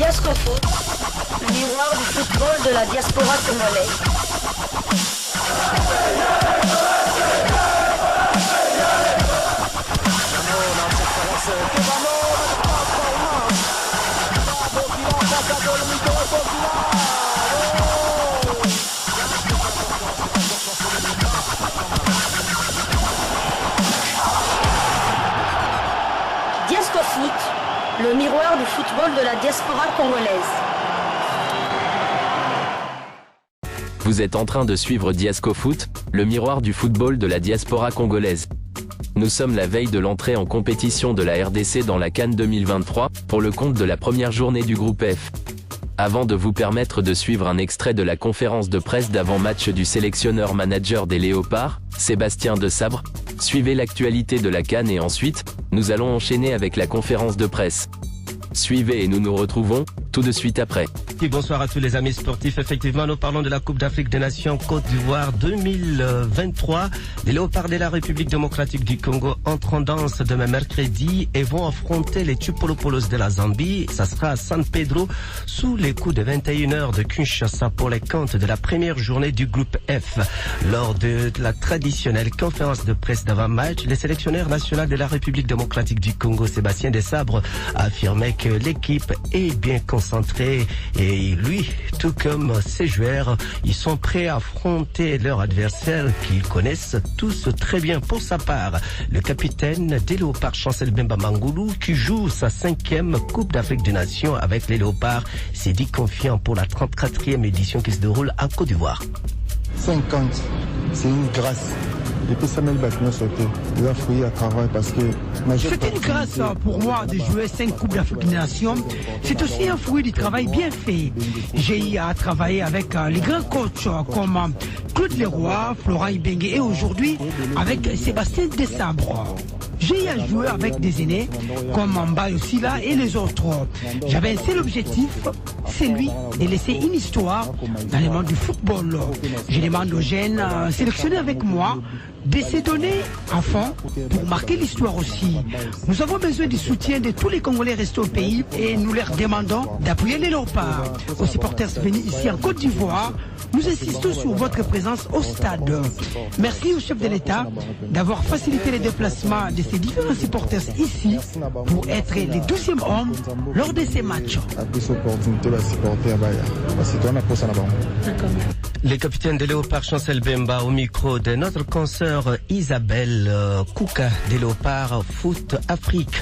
Diascofoot, le miroir du football de la diaspora congolaise. Diascofoot, le miroir du football de la diaspora congolaise. Vous êtes en train de suivre Diascofoot, le miroir du football de la diaspora congolaise. Nous sommes la veille de l'entrée en compétition de la RDC dans la CAN 2023, pour le compte de la première journée du groupe F. Avant de vous permettre de suivre un extrait de la conférence de presse d'avant-match du sélectionneur-manager des Léopards, Sébastien Desabre, suivez l'actualité de la CAN et ensuite, nous allons enchaîner avec la conférence de presse. Suivez et nous nous retrouvons tout de suite après. Bonsoir à tous les amis sportifs. Effectivement, nous parlons de la Coupe d'Afrique des Nations Côte d'Ivoire 2023. Les Léopards de la République démocratique du Congo entrent en danse demain mercredi et vont affronter les Tupolopolos de la Zambie. Ça sera à San Pedro sous les coups de 21h de Kinshasa pour les comptes de la première journée du groupe F. Lors de la traditionnelle conférence de presse d'avant-match, le sélectionneur national de la République démocratique du Congo, Sébastien Desabre, a affirmé que l'équipe est bien concentrée et lui, tout comme ses joueurs, ils sont prêts à affronter leur adversaire qu'ils connaissent tous très bien. Pour sa part, le capitaine des Léopards, Chancel Bemba Mangoulou, qui joue sa 5e Coupe d'Afrique des Nations avec les Léopards, s'est dit confiant pour la 34e édition qui se déroule en Côte d'Ivoire. 50, c'est une grâce. Depuis Samuel Bakino sauté, il a fouillé à travail parce que... C'est une grâce pour moi de jouer 5 Coupes d'Afrique des Nations. C'est aussi un fruit du travail bien fait. J'ai eu à travailler avec les grands coachs comme Claude Leroy, Florent Ibenge et aujourd'hui avec Sébastien Desabre. J'ai eu à jouer avec des aînés comme Mbaye Osila et les autres. J'avais un seul objectif, c'est lui de laisser une histoire dans le monde du football. Je demande aux jeunes sélectionnés avec moi de se donner à fond pour marquer l'histoire aussi. Nous avons besoin du soutien de tous les Congolais restés au pays et nous leur demandons d'appuyer les Léopards. Aux supporters venus ici en Côte d'Ivoire, nous insistons sur votre présence au stade. Merci au chef de l'État d'avoir facilité les déplacements de ces différents supporters ici pour être les 12e hommes lors de ces matchs. Le capitaine de Léopard Chancel Bemba au micro de notre consoeur Isabelle Kouka de Léopard Foot Afrique.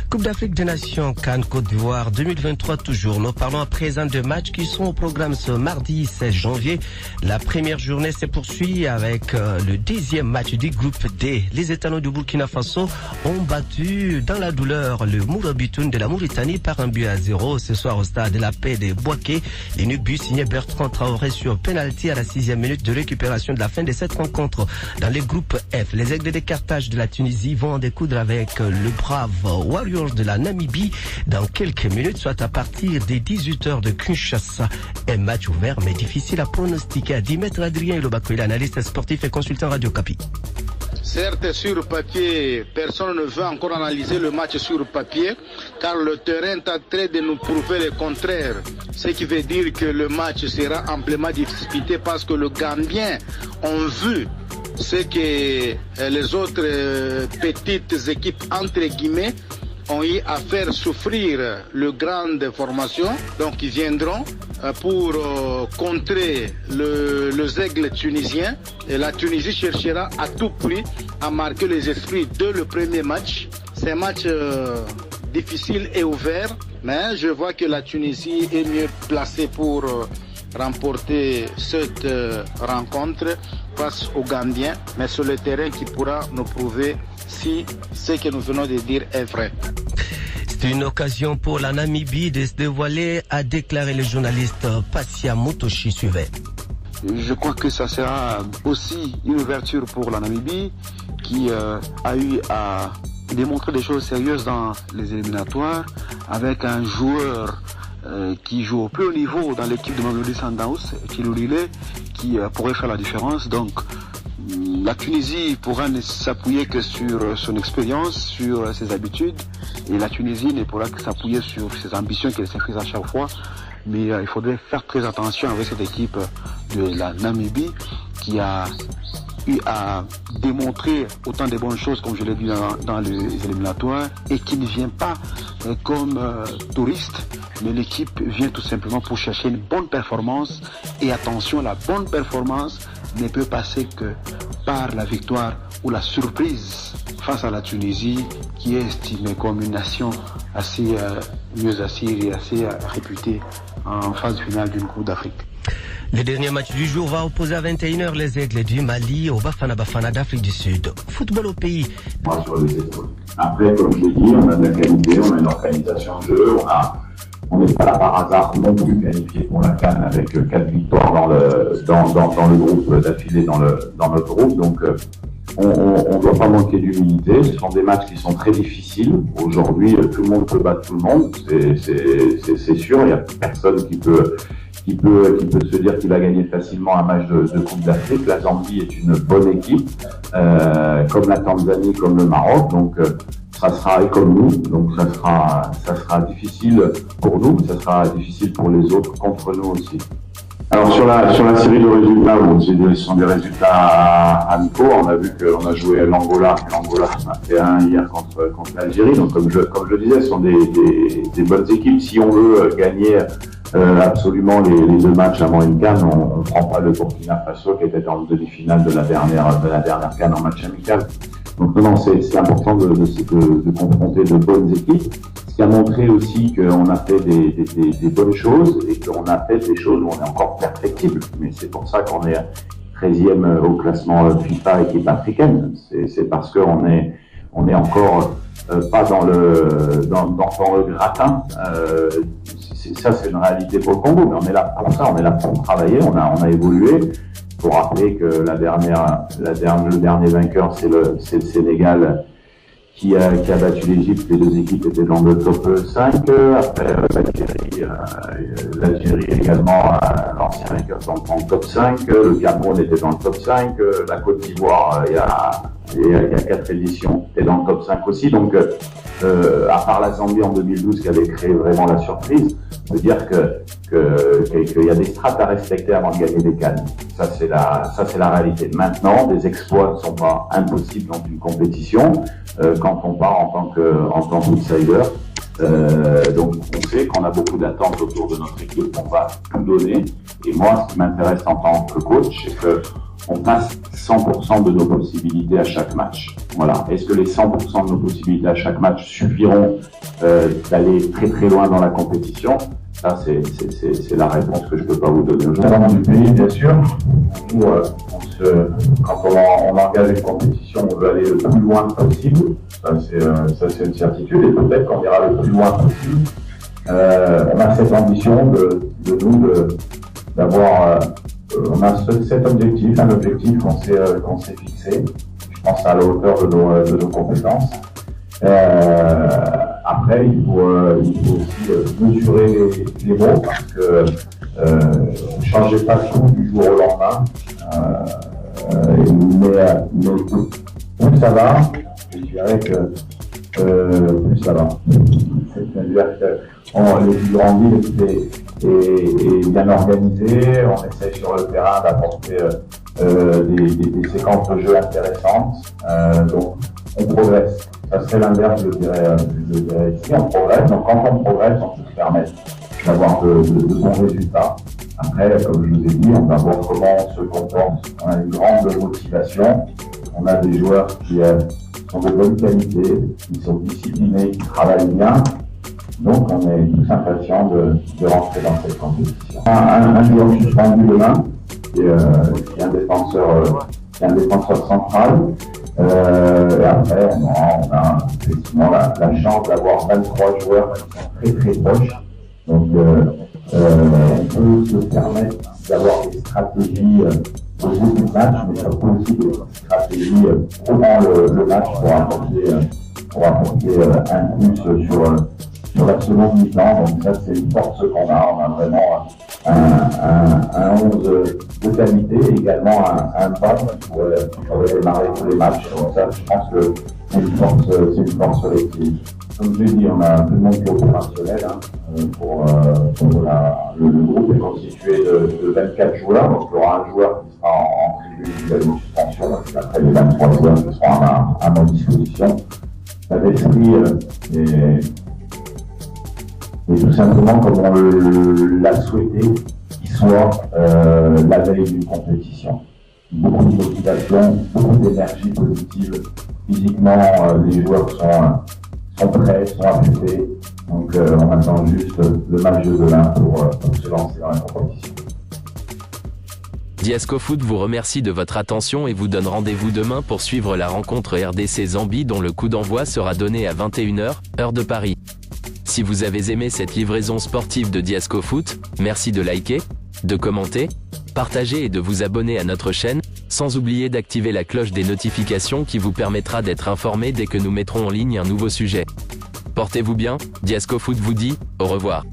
Coupe d'Afrique des Nations Cannes Côte d'Ivoire 2023 toujours. Nous parlons à présent de matchs qui sont au programme ce mardi 16 janvier. La première journée se poursuit avec le 10e match du groupe D. Les Étalons du Burkina Faso ont battu dans la douleur le Mourabitoun de la Mauritanie par 1-0 ce soir au stade de la Paix de Bouaké. Les Nubus signé Bertrand Traoré sur penalty à la 6e minute de récupération de la fin de cette rencontre. Dans le groupe F, les Aigles de Carthage de la Tunisie vont en découdre avec le brave Warriors de la Namibie dans quelques minutes, soit à partir des 18h de Kinshasa. Un match ouvert mais difficile à pronostiquer, a dit Maître Adrien Elobakoïla, analyste sportif et consultant Radio Kapi. Certes, sur papier, personne ne veut encore analyser le match sur papier, car le terrain est en train de nous prouver le contraire. Ce qui veut dire que le match sera amplement disputé parce que le Gambien ont vu ce que les autres petites équipes, entre guillemets, ont eu à faire souffrir le grande formation. Donc ils viendront pour contrer les aigles tunisiens. Et la Tunisie cherchera à tout prix à marquer les esprits dès le premier match. C'est un match difficile et ouvert, mais je vois que la Tunisie est mieux placée pour remporter cette rencontre face aux Gambiens, mais sur le terrain qui pourra nous prouver si ce que nous venons de dire est vrai. C'est une occasion pour la Namibie de se dévoiler, a déclaré le journaliste Passia Motoshi Suvet. Je crois que ça sera aussi une ouverture pour la Namibie qui a eu à démontrer des choses sérieuses dans les éliminatoires avec un joueur qui joue au plus haut niveau dans l'équipe de Mamelodi Sundowns, Kilulile, qui pourrait faire la différence. Donc La Tunisie pourra ne s'appuyer que sur son expérience, sur ses habitudes, et la Tunisie ne pourra que s'appuyer sur ses ambitions qu'elle s'inflige à chaque fois. Mais il faudrait faire très attention avec cette équipe de la Namibie qui a eu à démontrer autant de bonnes choses, comme je l'ai dit dans les éliminatoires, et qui ne vient pas comme touriste, mais l'équipe vient tout simplement pour chercher une bonne performance. Et attention, la bonne performance ne peut passer que par la victoire ou la surprise face à la Tunisie, qui est estimée comme une nation assez mieux assise et assez réputée en phase finale d'une Coupe d'Afrique. Le dernier match du jour va opposer à 21h les Aigles du Mali au Bafana Bafana d'Afrique du Sud. Football au pays. Après, comme je l'ai dit, on a de la qualité, on a une organisation de jeu, on n'est pas là par hasard non plus qualifié pour la CAN avec 4 victoires dans le groupe d'affilée dans notre groupe. Donc on ne doit pas manquer d'humilité. Ce sont des matchs qui sont très difficiles. Aujourd'hui, tout le monde peut battre tout le monde, c'est sûr. Il n'y a personne qui peut se dire qu'il va gagner facilement un match de Coupe d'Afrique. La Zambie est une bonne équipe, comme la Tanzanie, comme le Maroc. Donc ça sera, et comme nous, donc ça sera difficile pour nous, ça sera difficile pour les autres contre nous aussi. Alors sur la série de résultats, ce sont des résultats amicaux. On a vu qu'on a joué l'Angola, et l'Angola a fait 1 hier contre l'Algérie. Donc comme je disais, ce sont des bonnes équipes. Si on veut gagner absolument les 2 matchs avant une CAN, on ne prend pas le Burkina Faso qui était en demi-finale de la dernière CAN en match amical. Donc non, c'est important de confronter de bonnes équipes. Ce qui a montré aussi qu'on a fait des bonnes choses et qu'on a fait des choses où on est encore perfectible. Mais c'est pour ça qu'on est 13e au classement FIFA équipe africaine. C'est parce qu'on est encore pas dans le gratin. Ça, c'est une réalité pour le Congo, mais on est là pour ça, on est là pour travailler, on a évolué. Il faut rappeler que le dernier vainqueur, c'est le Sénégal qui a battu l'Égypte. Les 2 équipes étaient dans le top 5. Après, l'Algérie également, l'ancien vainqueur, dans le top 5. Le Cameroun était dans le top 5. La Côte d'Ivoire, il y a 4 éditions, était dans le top 5 aussi. Donc, à part la Zambie en 2012 qui avait créé vraiment la surprise, on peut dire qu'il y a des strates à respecter avant de gagner des CAN. Ça c'est la réalité. Maintenant, des exploits ne sont pas impossibles dans une compétition quand on part en tant qu'outsider. Donc on sait qu'on a beaucoup d'attentes autour de notre équipe, on va tout donner. Et moi, ce qui m'intéresse en tant que coach, c'est que on passe 100% de nos possibilités à chaque match. Voilà. Est-ce que les 100% de nos possibilités à chaque match suffiront d'aller très très loin dans la compétition? Ça, c'est la réponse que je peux pas vous donner aujourd'hui. Dans du pays, bien sûr. Nous, quand on engage une compétition, on veut aller le plus loin possible. Ça, c'est une certitude. Et peut-être qu'on ira le plus loin possible. On a cette ambition d'avoir on a cet objectif, un objectif qu'on s'est fixé. Je pense à la hauteur de nos compétences. Après, il faut aussi mesurer les mots parce que ne changez pas tout du jour au lendemain. Mais plus ça va, je dirais que plus ça va. C'est-à-dire que les grandes villes est bien organisé, on essaie sur le terrain d'apporter des séquences de jeu intéressantes, donc on progresse. Ça serait l'inverse, je dirais ici, on progresse. Donc quand on progresse, on peut se permettre d'avoir de bons résultats. Après, comme je vous ai dit, on va voir comment on se comporte. On a une grande motivation, on a des joueurs qui sont de bonne qualité, qui sont disciplinés, qui travaillent bien. Donc on est tous impatients de rentrer dans cette compétition. Un joueur suspendu demain, qui est un défenseur central. Et après, on a effectivement la chance d'avoir 23 joueurs qui sont très très proches. Donc on peut se permettre d'avoir des stratégies au bout du match, mais ça peut aussi des stratégies pendant le match pour apporter un plus sur la seconde mi-temps. Donc ça, c'est une force qu'on a. On a vraiment un 11 de qualité et également un banc pour démarrer tous les matchs. Donc ça, je pense que c'est une force collective. Comme je l'ai dit, on a tout le monde qui est opérationnel. Le groupe est constitué de 24 joueurs. Donc il y aura un joueur qui sera en tribune qui a une suspension. Donc après les 23 joueurs qui seront à ma disposition. L'esprit et tout simplement comme on l'a souhaité, qu'il soit la veille d'une compétition. Beaucoup de motivation, beaucoup d'énergie positive. Physiquement, les joueurs sont prêts, sont affûtés. Donc on attend juste le match de demain pour se lancer dans la compétition. Diasco Foot vous remercie de votre attention et vous donne rendez-vous demain pour suivre la rencontre RDC Zambie dont le coup d'envoi sera donné à 21h, heure de Paris. Si vous avez aimé cette livraison sportive de Diasco Foot, merci de liker, de commenter, partager et de vous abonner à notre chaîne, sans oublier d'activer la cloche des notifications qui vous permettra d'être informé dès que nous mettrons en ligne un nouveau sujet. Portez-vous bien, Diasco Foot vous dit au revoir.